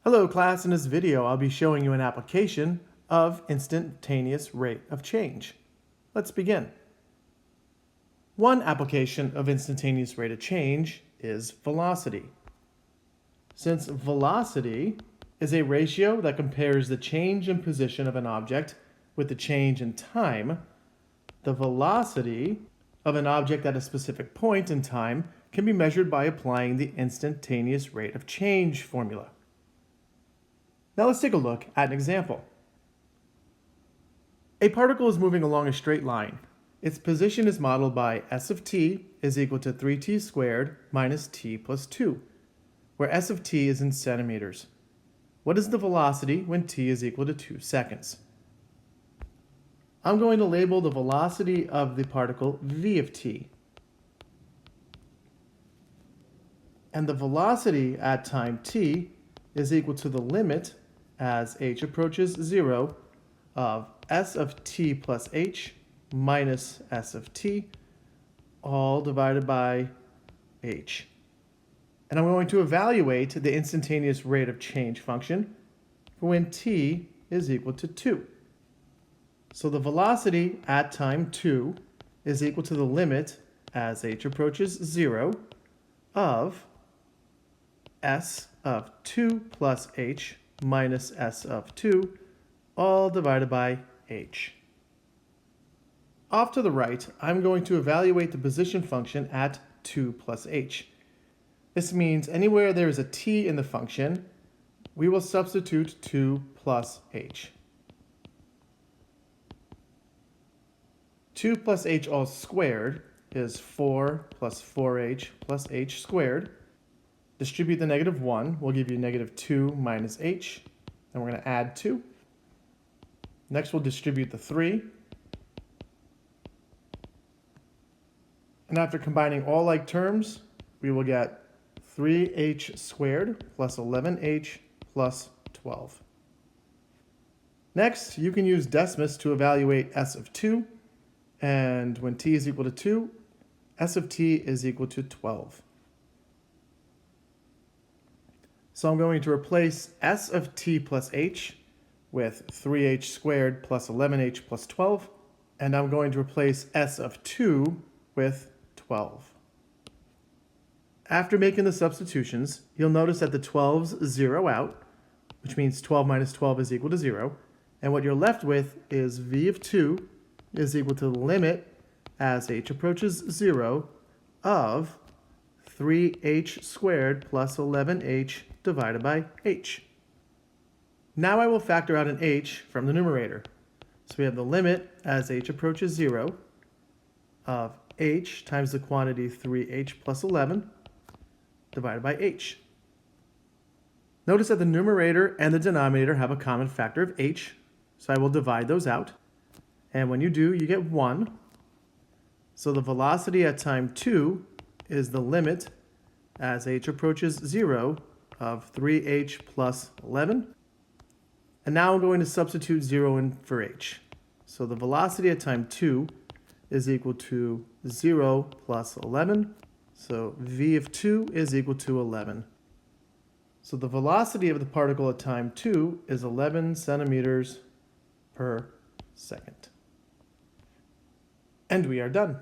Hello class, in this video I'll be showing you an application of instantaneous rate of change. Let's begin. One application of instantaneous rate of change is velocity. Since velocity is a ratio that compares the change in position of an object with the change in time, the velocity of an object at a specific point in time can be measured by applying the instantaneous rate of change formula. Now let's take a look at an example. A particle is moving along a straight line. Its position is modeled by s of t is equal to 3t squared minus t plus 2, where s of t is in centimeters. What is the velocity when t is equal to 2 seconds? I'm going to label the velocity of the particle v of t. And the velocity at time t is equal to the limit as h approaches 0 of s of t plus h minus s of t, all divided by h. And I'm going to evaluate the instantaneous rate of change function for when t is equal to 2. So the velocity at time 2 is equal to the limit as h approaches 0 of s of 2 plus h minus s of 2, all divided by h. Off to the right, I'm going to evaluate the position function at 2 plus h. This means anywhere there is a t in the function, we will substitute 2 plus h. 2 plus h all squared is 4 plus 4h plus h squared. Distribute the negative 1 will give you negative 2 minus h, and we're going to add 2. Next we'll distribute the 3. And after combining all like terms, we will get 3h squared plus 11h plus 12. Next, you can use Decimus to evaluate s of 2, and when t is equal to 2, s of t is equal to 12. So I'm going to replace s of t plus h with 3h squared plus 11h plus 12, and I'm going to replace s of 2 with 12. After making the substitutions, you'll notice that the 12s zero out, which means 12 minus 12 is equal to 0, and what you're left with is v of 2 is equal to the limit as h approaches 0 of 3h squared plus 11h divided by h. Now I will factor out an h from the numerator. So we have the limit as h approaches 0 of h times the quantity 3h plus 11 divided by h. Notice that the numerator and the denominator have a common factor of h, so I will divide those out. And when you do, you get 1. So the velocity at time 2 is the limit as h approaches 0 of 3h plus 11. And now I'm going to substitute 0 in for h. So the velocity at time 2 is equal to 0 plus 11. So v of 2 is equal to 11. So the velocity of the particle at time 2 is 11 centimeters per second. And we are done.